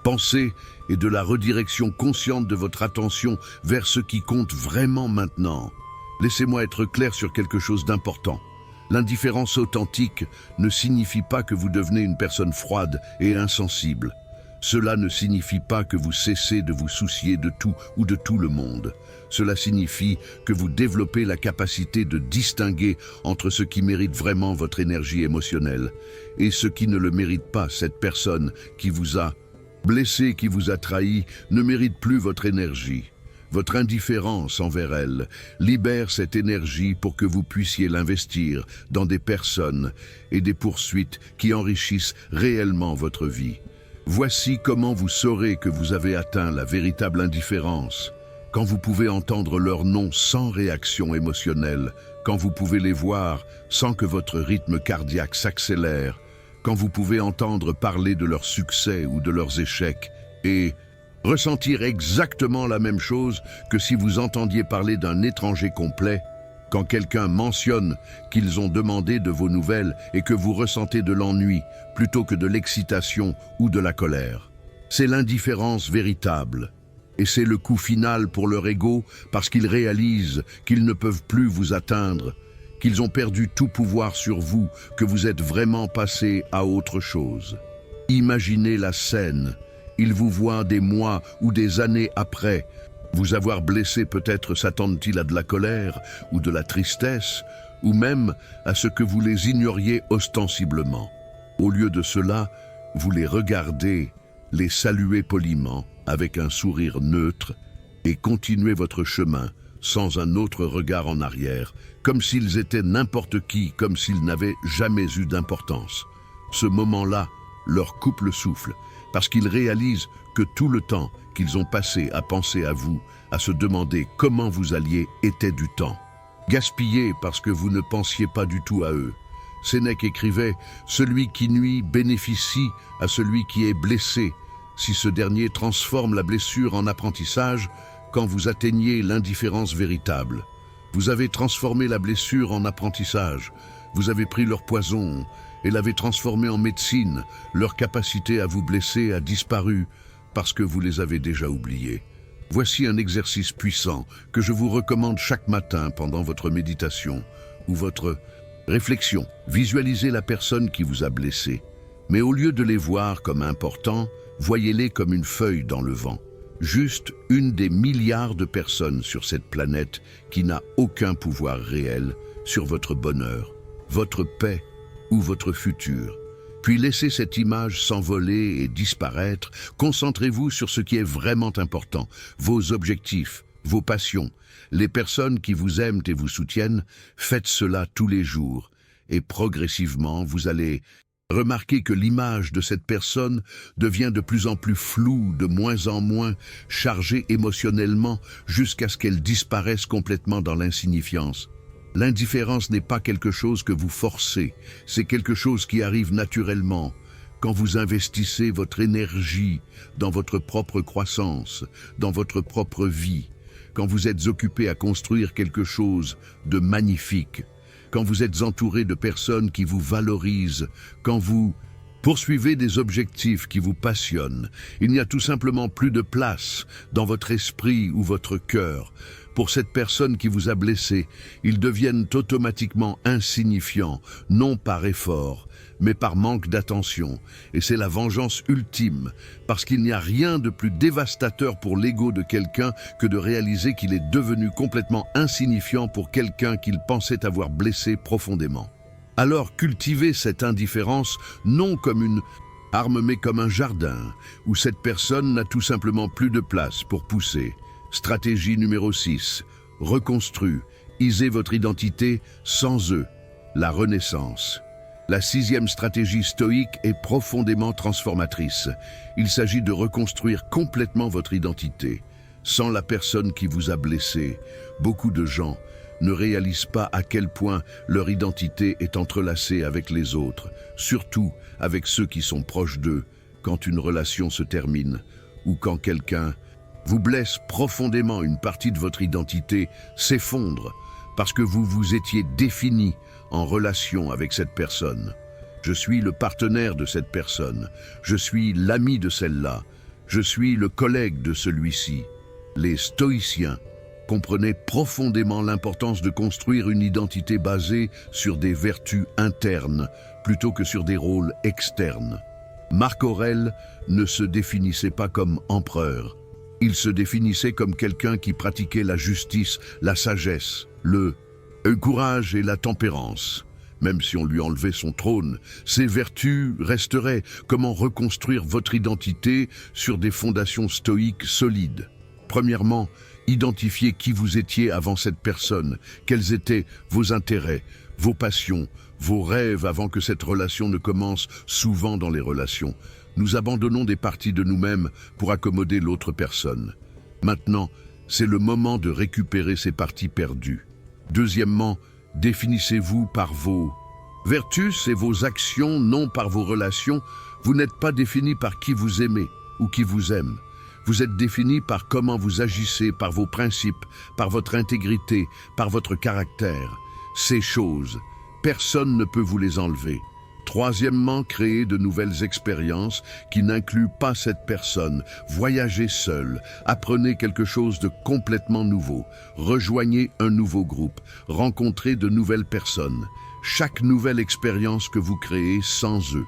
pensées et de la redirection consciente de votre attention vers ce qui compte vraiment maintenant. Laissez-moi être clair sur quelque chose d'important. L'indifférence authentique ne signifie pas que vous devenez une personne froide et insensible. Cela ne signifie pas que vous cessez de vous soucier de tout ou de tout le monde. Cela signifie que vous développez la capacité de distinguer entre ce qui mérite vraiment votre énergie émotionnelle et ce qui ne le mérite pas. Cette personne qui vous a blessé, qui vous a trahi, ne mérite plus votre énergie. Votre indifférence envers elle libère cette énergie pour que vous puissiez l'investir dans des personnes et des poursuites qui enrichissent réellement votre vie. Voici comment vous saurez que vous avez atteint la véritable indifférence. Quand vous pouvez entendre leur nom sans réaction émotionnelle, quand vous pouvez les voir sans que votre rythme cardiaque s'accélère, quand vous pouvez entendre parler de leurs succès ou de leurs échecs et ressentir exactement la même chose que si vous entendiez parler d'un étranger complet, quand quelqu'un mentionne qu'ils ont demandé de vos nouvelles et que vous ressentez de l'ennui plutôt que de l'excitation ou de la colère. C'est l'indifférence véritable. Et c'est le coup final pour leur ego parce qu'ils réalisent qu'ils ne peuvent plus vous atteindre, qu'ils ont perdu tout pouvoir sur vous, que vous êtes vraiment passé à autre chose. Imaginez la scène. Ils vous voient des mois ou des années après. Vous avoir blessé peut-être s'attendent-ils à de la colère ou de la tristesse, ou même à ce que vous les ignoriez ostensiblement. Au lieu de cela, vous les regardez, les saluez poliment, avec un sourire neutre, et continuez votre chemin sans un autre regard en arrière, comme s'ils étaient n'importe qui, comme s'ils n'avaient jamais eu d'importance. Ce moment-là leur coupe le souffle, parce qu'ils réalisent que tout le temps qu'ils ont passé à penser à vous, à se demander comment vous alliez, était du temps. Gaspillé parce que vous ne pensiez pas du tout à eux. Sénèque écrivait « Celui qui nuit bénéficie à celui qui est blessé, si ce dernier transforme la blessure en apprentissage quand vous atteignez l'indifférence véritable. Vous avez transformé la blessure en apprentissage. Vous avez pris leur poison et l'avez transformé en médecine. Leur capacité à vous blesser a disparu parce que vous les avez déjà oubliés. Voici un exercice puissant que je vous recommande chaque matin pendant votre méditation ou votre réflexion. Visualisez la personne qui vous a blessé, mais au lieu de les voir comme importants, voyez-les comme une feuille dans le vent. Juste une des milliards de personnes sur cette planète qui n'a aucun pouvoir réel sur votre bonheur, votre paix ou votre futur. Puis laissez cette image s'envoler et disparaître. Concentrez-vous sur ce qui est vraiment important, vos objectifs, vos passions, les personnes qui vous aiment et vous soutiennent. Faites cela tous les jours et progressivement vous allez Remarquez que l'image de cette personne devient de plus en plus floue, de moins en moins chargée émotionnellement, jusqu'à ce qu'elle disparaisse complètement dans l'insignifiance. L'indifférence n'est pas quelque chose que vous forcez, c'est quelque chose qui arrive naturellement. Quand vous investissez votre énergie dans votre propre croissance, dans votre propre vie, quand vous êtes occupé à construire quelque chose de magnifique, quand vous êtes entouré de personnes qui vous valorisent, quand vous poursuivez des objectifs qui vous passionnent, il n'y a tout simplement plus de place dans votre esprit ou votre cœur pour cette personne qui vous a blessé. Ils deviennent automatiquement insignifiants, non par effort, mais par manque d'attention. Et c'est la vengeance ultime, parce qu'il n'y a rien de plus dévastateur pour l'ego de quelqu'un que de réaliser qu'il est devenu complètement insignifiant pour quelqu'un qu'il pensait avoir blessé profondément. Alors cultivez cette indifférence non comme une arme mais comme un jardin, où cette personne n'a tout simplement plus de place pour pousser. Stratégie numéro 6. Reconstruisez votre identité sans eux. La renaissance. La 6e stratégie stoïque est profondément transformatrice. Il s'agit de reconstruire complètement votre identité. Sans la personne qui vous a blessé, beaucoup de gens ne réalisent pas à quel point leur identité est entrelacée avec les autres, surtout avec ceux qui sont proches d'eux, quand une relation se termine ou quand quelqu'un vous blesse profondément. Une partie de votre identité s'effondre parce que vous vous étiez défini en relation avec cette personne. Je suis le partenaire de cette personne, je suis l'ami de celle-là, je suis le collègue de celui-ci. Les stoïciens comprenaient profondément l'importance de construire une identité basée sur des vertus internes plutôt que sur des rôles externes. Marc Aurèle ne se définissait pas comme empereur. Il se définissait comme quelqu'un qui pratiquait la justice, la sagesse, le courage et la tempérance. Même si on lui enlevait son trône, ces vertus resteraient. Comment reconstruire votre identité sur des fondations stoïques solides? Premièrement, identifiez qui vous étiez avant cette personne, quels étaient vos intérêts, vos passions, vos rêves avant que cette relation ne commence. Souvent dans les relations, nous abandonnons des parties de nous-mêmes pour accommoder l'autre personne. Maintenant, c'est le moment de récupérer ces parties perdues. Deuxièmement, définissez-vous par vos vertus et vos actions, non par vos relations. Vous n'êtes pas défini par qui vous aimez ou qui vous aime. Vous êtes défini par comment vous agissez, par vos principes, par votre intégrité, par votre caractère. Ces choses, personne ne peut vous les enlever. Troisièmement, créez de nouvelles expériences qui n'incluent pas cette personne. Voyagez seul, apprenez quelque chose de complètement nouveau, rejoignez un nouveau groupe, rencontrez de nouvelles personnes. Chaque nouvelle expérience que vous créez sans eux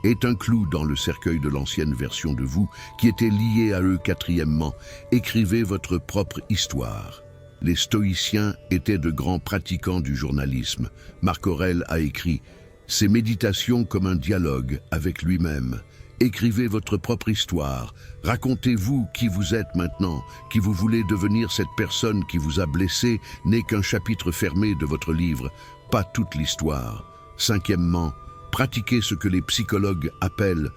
est un clou dans le cercueil de l'ancienne version de vous qui était liée à eux. Quatrièmement, écrivez votre propre histoire. Les stoïciens étaient de grands pratiquants du journalisme. Marc Aurèle a écrit ses méditations comme un dialogue avec lui-même. Écrivez votre propre histoire. Racontez-vous qui vous êtes maintenant, qui vous voulez devenir. Cette personne qui vous a blessé n'est qu'un chapitre fermé de votre livre, pas toute l'histoire. Cinquièmement, pratiquez ce que les psychologues appellent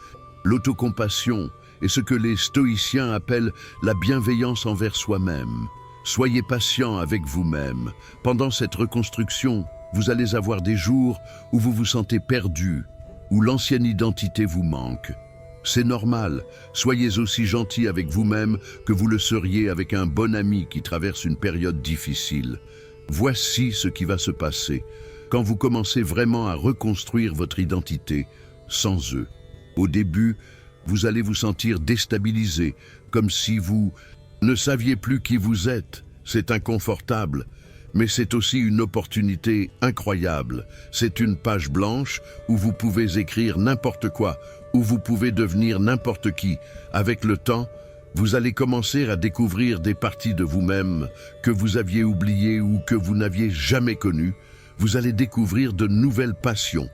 l'autocompassion et ce que les stoïciens appellent la bienveillance envers soi-même. Soyez patient avec vous-même. Pendant cette reconstruction, vous allez avoir des jours où vous vous sentez perdu, où l'ancienne identité vous manque. C'est normal, soyez aussi gentil avec vous-même que vous le seriez avec un bon ami qui traverse une période difficile. Voici ce qui va se passer quand vous commencez vraiment à reconstruire votre identité sans eux. Au début, vous allez vous sentir déstabilisé, comme si vous ne saviez plus qui vous êtes. C'est inconfortable. Mais c'est aussi une opportunité incroyable. C'est une page blanche où vous pouvez écrire n'importe quoi, où vous pouvez devenir n'importe qui. Avec le temps, vous allez commencer à découvrir des parties de vous-même que vous aviez oubliées ou que vous n'aviez jamais connues. Vous allez découvrir de nouvelles passions,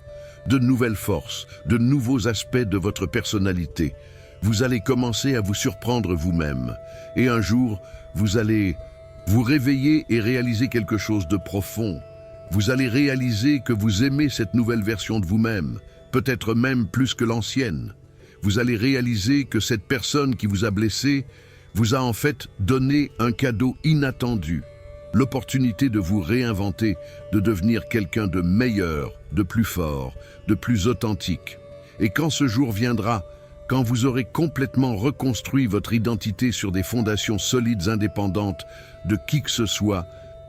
de nouvelles forces, de nouveaux aspects de votre personnalité. Vous allez commencer à vous surprendre vous-même. Et un jour, vous allez vous réveillez et réalisez quelque chose de profond. Vous allez réaliser que vous aimez cette nouvelle version de vous-même. peut-être même plus que l'ancienne. Vous allez réaliser que cette personne qui vous a blessé vous a en fait donné un cadeau inattendu, l'opportunité de vous réinventer, de devenir quelqu'un de meilleur, de plus fort, de plus authentique. Et quand ce jour viendra, quand vous aurez complètement reconstruit votre identité sur des fondations solides indépendantes de qui que ce soit,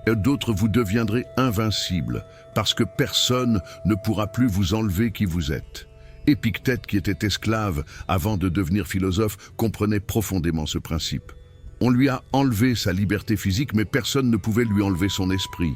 d'autres vous deviendrez invincible, parce que personne ne pourra plus vous enlever qui vous êtes. Épictète, qui était esclave avant de devenir philosophe, comprenait profondément ce principe. On lui a enlevé sa liberté physique, mais personne ne pouvait lui enlever son esprit.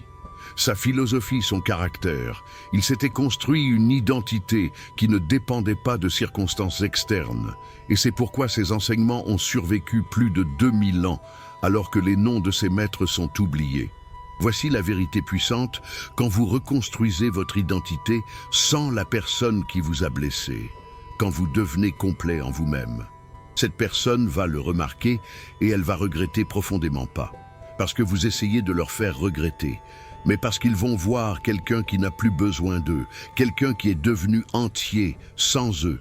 Sa philosophie, son caractère. Il s'était construit une identité qui ne dépendait pas de circonstances externes. Et c'est pourquoi ses enseignements ont survécu plus de 2000 ans, alors que les noms de ses maîtres sont oubliés. Voici la vérité puissante quand vous reconstruisez votre identité sans la personne qui vous a blessé, quand vous devenez complet en vous-même. Cette personne va le remarquer et elle va regretter profondément, pas parce que vous essayez de leur faire regretter, mais parce qu'ils vont voir quelqu'un qui n'a plus besoin d'eux, quelqu'un qui est devenu entier sans eux,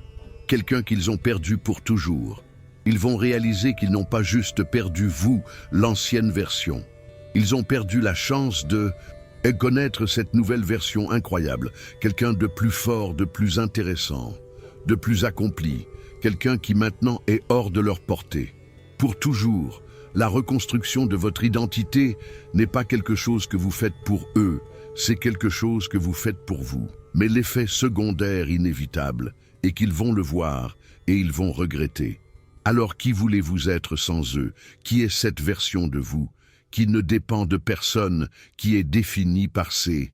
quelqu'un qu'ils ont perdu pour toujours. Ils vont réaliser qu'ils n'ont pas juste perdu vous, l'ancienne version. Ils ont perdu la chance de connaître cette nouvelle version incroyable, quelqu'un de plus fort, de plus intéressant, de plus accompli, quelqu'un qui maintenant est hors de leur portée. Pour toujours, la reconstruction de votre identité n'est pas quelque chose que vous faites pour eux, c'est quelque chose que vous faites pour vous. Mais l'effet secondaire inévitable est qu'ils vont le voir et ils vont regretter. Alors qui voulez-vous être sans eux? Qui est cette version de vous qui ne dépend de personne, qui est définie par ses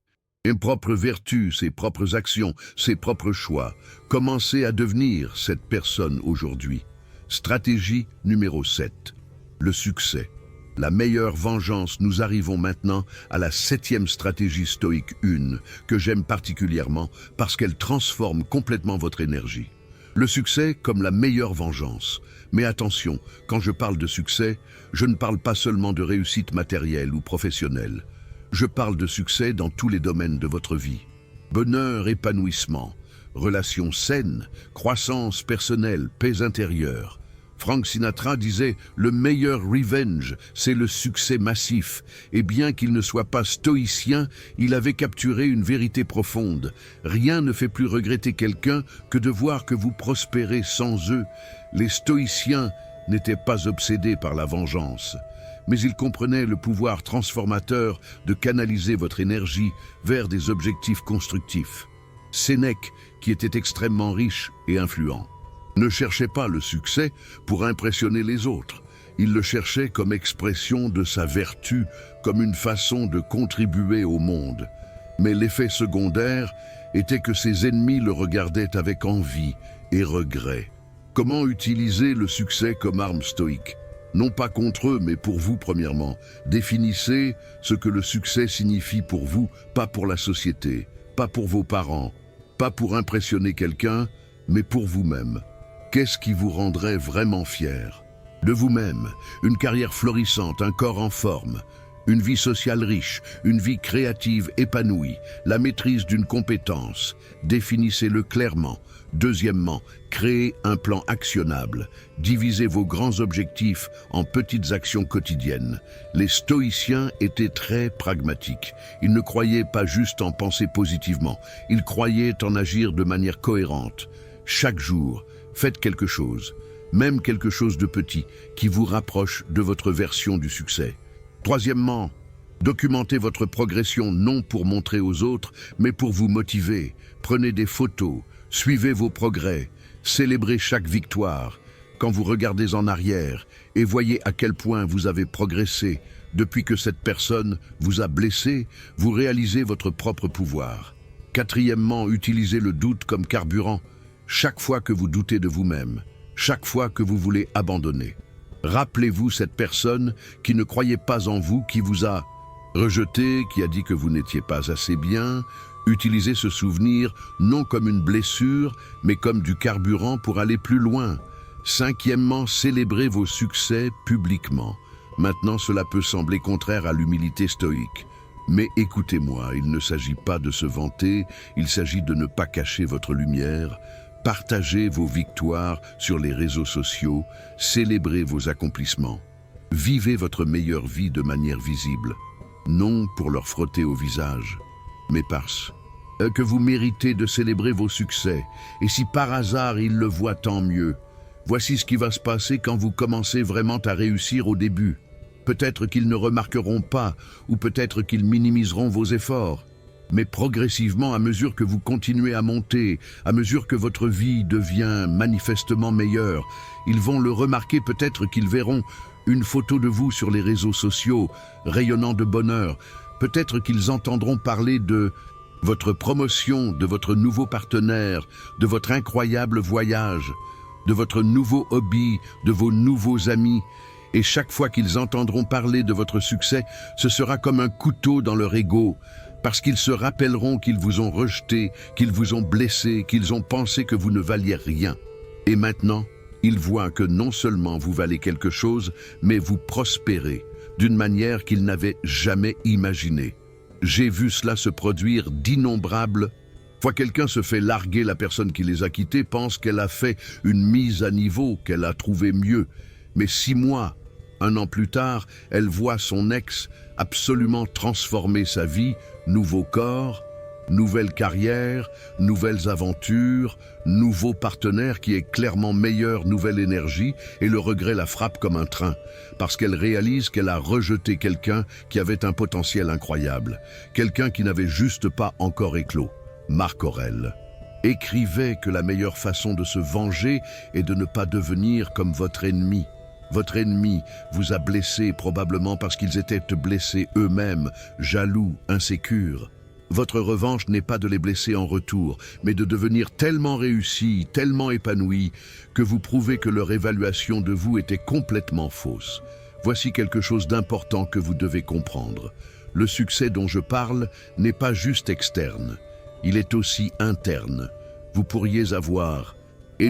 propres vertus, ses propres actions, ses propres choix? Commencez à devenir cette personne aujourd'hui. Stratégie numéro 7. Le succès. La meilleure vengeance. Nous arrivons maintenant à la 7e stratégie stoïque 1, que j'aime particulièrement parce qu'elle transforme complètement votre énergie. Le succès comme la meilleure vengeance. Mais attention, quand je parle de succès, je ne parle pas seulement de réussite matérielle ou professionnelle. Je parle de succès dans tous les domaines de votre vie. Bonheur, épanouissement, relations saines, croissance personnelle, paix intérieure. Frank Sinatra disait « Le meilleur revenge, c'est le succès massif ». Et bien qu'il ne soit pas stoïcien, il avait capturé une vérité profonde. Rien ne fait plus regretter quelqu'un que de voir que vous prospérez sans eux. Les stoïciens n'étaient pas obsédés par la vengeance, mais ils comprenaient le pouvoir transformateur de canaliser votre énergie vers des objectifs constructifs. Sénèque, qui était extrêmement riche et influent, ne cherchait pas le succès pour impressionner les autres. Il le cherchait comme expression de sa vertu, comme une façon de contribuer au monde. Mais l'effet secondaire était que ses ennemis le regardaient avec envie et regret. Comment utiliser le succès comme arme stoïque? Non pas contre eux, mais pour vous premièrement. Définissez ce que le succès signifie pour vous, pas pour la société, pas pour vos parents, pas pour impressionner quelqu'un, mais pour vous-même. Qu'est-ce qui vous rendrait vraiment fier? De vous-même, une carrière florissante, un corps en forme, une vie sociale riche, une vie créative épanouie, la maîtrise d'une compétence. Définissez-le clairement. Deuxièmement, créez un plan actionnable. Divisez vos grands objectifs en petites actions quotidiennes. Les stoïciens étaient très pragmatiques. Ils ne croyaient pas juste en penser positivement. Ils croyaient en agir de manière cohérente. Chaque jour, faites quelque chose, même quelque chose de petit, qui vous rapproche de votre version du succès. Troisièmement, documentez votre progression non pour montrer aux autres, mais pour vous motiver. Prenez des photos, suivez vos progrès, célébrez chaque victoire. Quand vous regardez en arrière et voyez à quel point vous avez progressé depuis que cette personne vous a blessé, vous réalisez votre propre pouvoir. Quatrièmement, utilisez le doute comme carburant. Chaque fois que vous doutez de vous-même, chaque fois que vous voulez abandonner, rappelez-vous cette personne qui ne croyait pas en vous, qui vous a rejeté, qui a dit que vous n'étiez pas assez bien. Utilisez ce souvenir non comme une blessure, mais comme du carburant pour aller plus loin. Cinquièmement, célébrez vos succès publiquement. Maintenant, cela peut sembler contraire à l'humilité stoïque. Mais écoutez-moi, il ne s'agit pas de se vanter, il s'agit de ne pas cacher votre lumière. Partagez vos victoires sur les réseaux sociaux, célébrez vos accomplissements. Vivez votre meilleure vie de manière visible, non pour leur frotter au visage, mais parce que vous méritez de célébrer vos succès. Et si par hasard ils le voient, tant mieux. Voici ce qui va se passer quand vous commencez vraiment à réussir au début. Peut-être qu'ils ne remarqueront pas, ou peut-être qu'ils minimiseront vos efforts. Mais progressivement, à mesure que vous continuez à monter, à mesure que votre vie devient manifestement meilleure, ils vont le remarquer, peut-être qu'ils verront une photo de vous sur les réseaux sociaux, rayonnant de bonheur. Peut-être qu'ils entendront parler de votre promotion, de votre nouveau partenaire, de votre incroyable voyage, de votre nouveau hobby, de vos nouveaux amis. Et chaque fois qu'ils entendront parler de votre succès, ce sera comme un couteau dans leur ego, parce qu'ils se rappelleront qu'ils vous ont rejeté, qu'ils vous ont blessé, qu'ils ont pensé que vous ne valiez rien. Et maintenant, ils voient que non seulement vous valez quelque chose, mais vous prospérez d'une manière qu'ils n'avaient jamais imaginée. J'ai vu cela se produire d'innombrables fois. Quelqu'un se fait larguer, la personne qui les a quittés pense qu'elle a fait une mise à niveau, qu'elle a trouvé mieux. Mais 6 mois, 1 an plus tard, elle voit son ex absolument transformer sa vie, nouveau corps, nouvelle carrière, nouvelles aventures, nouveau partenaire qui est clairement meilleur, nouvelle énergie, et le regret la frappe comme un train, parce qu'elle réalise qu'elle a rejeté quelqu'un qui avait un potentiel incroyable, quelqu'un qui n'avait juste pas encore éclos. Marc Aurèle écrivait que la meilleure façon de se venger est de ne pas devenir comme votre ennemi. Votre ennemi vous a blessé probablement parce qu'ils étaient blessés eux-mêmes, jaloux, insécures. Votre revanche n'est pas de les blesser en retour, mais de devenir tellement réussi, tellement épanoui, que vous prouvez que leur évaluation de vous était complètement fausse. Voici quelque chose d'important que vous devez comprendre. Le succès dont je parle n'est pas juste externe, il est aussi interne. Vous pourriez avoir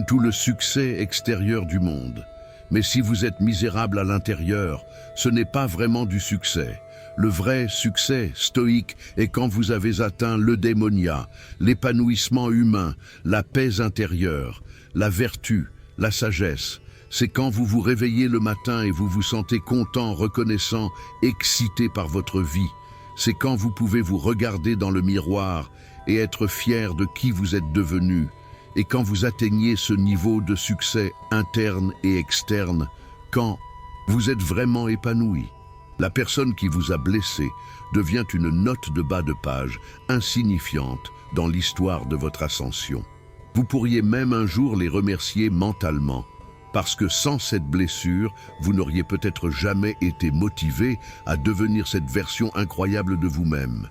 tout le succès extérieur du monde. Mais si vous êtes misérable à l'intérieur, ce n'est pas vraiment du succès. Le vrai succès stoïque est quand vous avez atteint l'eudémonia, l'épanouissement humain, la paix intérieure, la vertu, la sagesse. C'est quand vous vous réveillez le matin et vous vous sentez content, reconnaissant, excité par votre vie. C'est quand vous pouvez vous regarder dans le miroir et être fier de qui vous êtes devenu. Et quand vous atteignez ce niveau de succès interne et externe, quand vous êtes vraiment épanoui. La personne qui vous a blessé devient une note de bas de page, insignifiante dans l'histoire de votre ascension. Vous pourriez même un jour les remercier mentalement, parce que sans cette blessure, vous n'auriez peut-être jamais été motivé à devenir cette version incroyable de vous-même.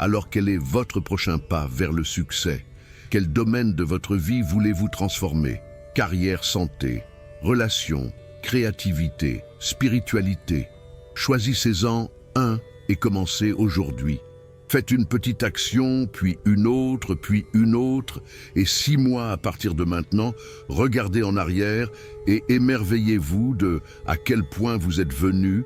Alors quel est votre prochain pas vers le succès? Quel domaine de votre vie voulez-vous transformer? Carrière, santé, relations, créativité, spiritualité. Choisissez-en un et commencez aujourd'hui. Faites une petite action, puis une autre, et 6 mois à partir de maintenant, regardez en arrière et émerveillez-vous de à quel point vous êtes venu.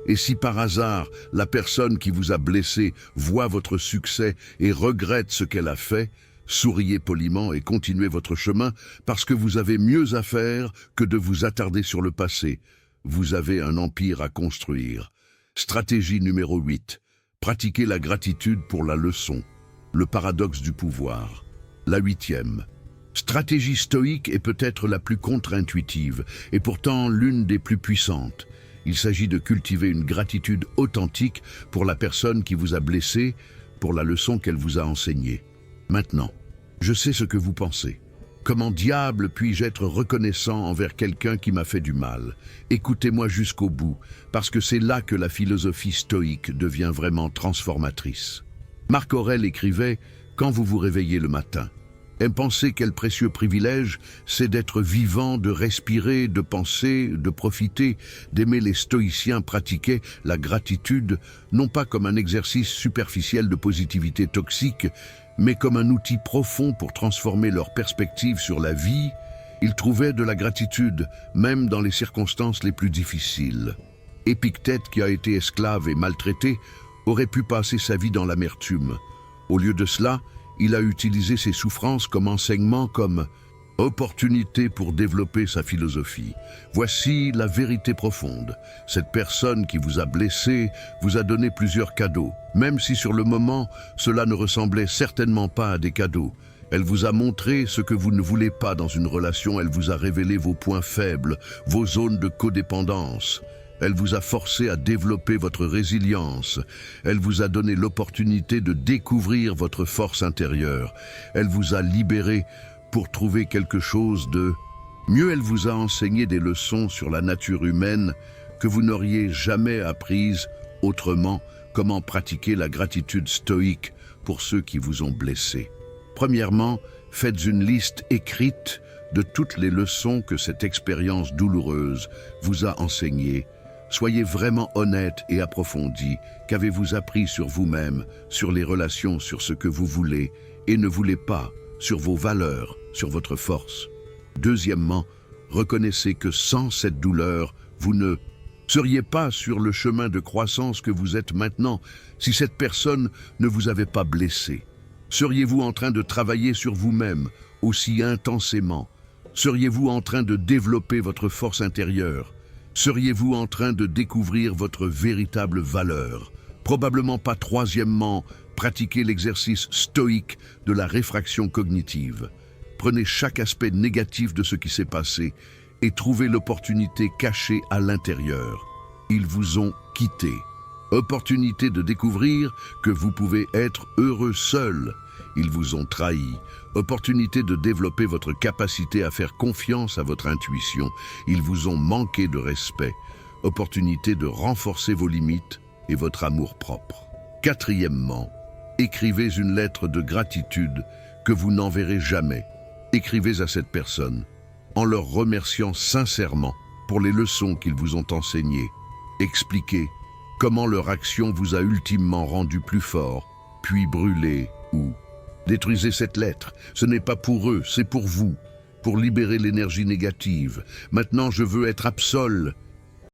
Et si par hasard, la personne qui vous a blessé voit votre succès et regrette ce qu'elle a fait, souriez poliment et continuez votre chemin parce que vous avez mieux à faire que de vous attarder sur le passé. Vous avez un empire à construire. Stratégie numéro 8. Pratiquez la gratitude pour la leçon. Le paradoxe du pouvoir. La 8e. Stratégie stoïque est peut-être la plus contre-intuitive et pourtant l'une des plus puissantes. Il s'agit de cultiver une gratitude authentique pour la personne qui vous a blessé, pour la leçon qu'elle vous a enseignée. Maintenant, je sais ce que vous pensez. Comment diable puis-je être reconnaissant envers quelqu'un qui m'a fait du mal? Écoutez-moi jusqu'au bout, parce que c'est là que la philosophie stoïque devient vraiment transformatrice. Marc Aurèle écrivait « Quand vous vous réveillez le matin ». Pensez quel précieux privilège c'est d'être vivant, de respirer, de penser, de profiter, d'aimer. Les stoïciens pratiquaient la gratitude, non pas comme un exercice superficiel de positivité toxique, mais comme un outil profond pour transformer leur perspective sur la vie. Ils trouvaient de la gratitude, même dans les circonstances les plus difficiles. Épictète, qui a été esclave et maltraité, aurait pu passer sa vie dans l'amertume. Au lieu de cela, il a utilisé ses souffrances comme enseignement, comme opportunité pour développer sa philosophie. Voici la vérité profonde. Cette personne qui vous a blessé vous a donné plusieurs cadeaux. Même si sur le moment, cela ne ressemblait certainement pas à des cadeaux. Elle vous a montré ce que vous ne voulez pas dans une relation. Elle vous a révélé vos points faibles, vos zones de codépendance. Elle vous a forcé à développer votre résilience. Elle vous a donné l'opportunité de découvrir votre force intérieure. Elle vous a libéré pour trouver quelque chose de mieux. Elle vous a enseigné des leçons sur la nature humaine que vous n'auriez jamais apprises autrement. Comment pratiquer la gratitude stoïque pour ceux qui vous ont blessé. Premièrement, faites une liste écrite de toutes les leçons que cette expérience douloureuse vous a enseignées. Soyez vraiment honnête et approfondi. Qu'avez-vous appris sur vous-même, sur les relations, sur ce que vous voulez et ne voulez pas, sur vos valeurs, sur votre force? Deuxièmement, reconnaissez que sans cette douleur, vous ne seriez pas sur le chemin de croissance que vous êtes maintenant si cette personne ne vous avait pas blessé. Seriez-vous en train de travailler sur vous-même aussi intensément? Seriez-vous en train de développer votre force intérieure? Seriez-vous en train de découvrir votre véritable valeur? Probablement pas. Troisièmement, pratiquez l'exercice stoïque de la réfraction cognitive. Prenez chaque aspect négatif de ce qui s'est passé et trouvez l'opportunité cachée à l'intérieur. Ils vous ont quitté. Opportunité de découvrir que vous pouvez être heureux seul. Ils vous ont trahi. Opportunité de développer votre capacité à faire confiance à votre intuition. Ils vous ont manqué de respect. Opportunité de renforcer vos limites et votre amour-propre. Quatrièmement, écrivez une lettre de gratitude que vous n'enverrez jamais. Écrivez à cette personne en leur remerciant sincèrement pour les leçons qu'ils vous ont enseignées. Expliquez comment leur action vous a ultimement rendu plus fort, puis brûlé ou détruisez cette lettre. Ce n'est pas pour eux, c'est pour vous, pour libérer l'énergie négative. Maintenant, je veux être absolu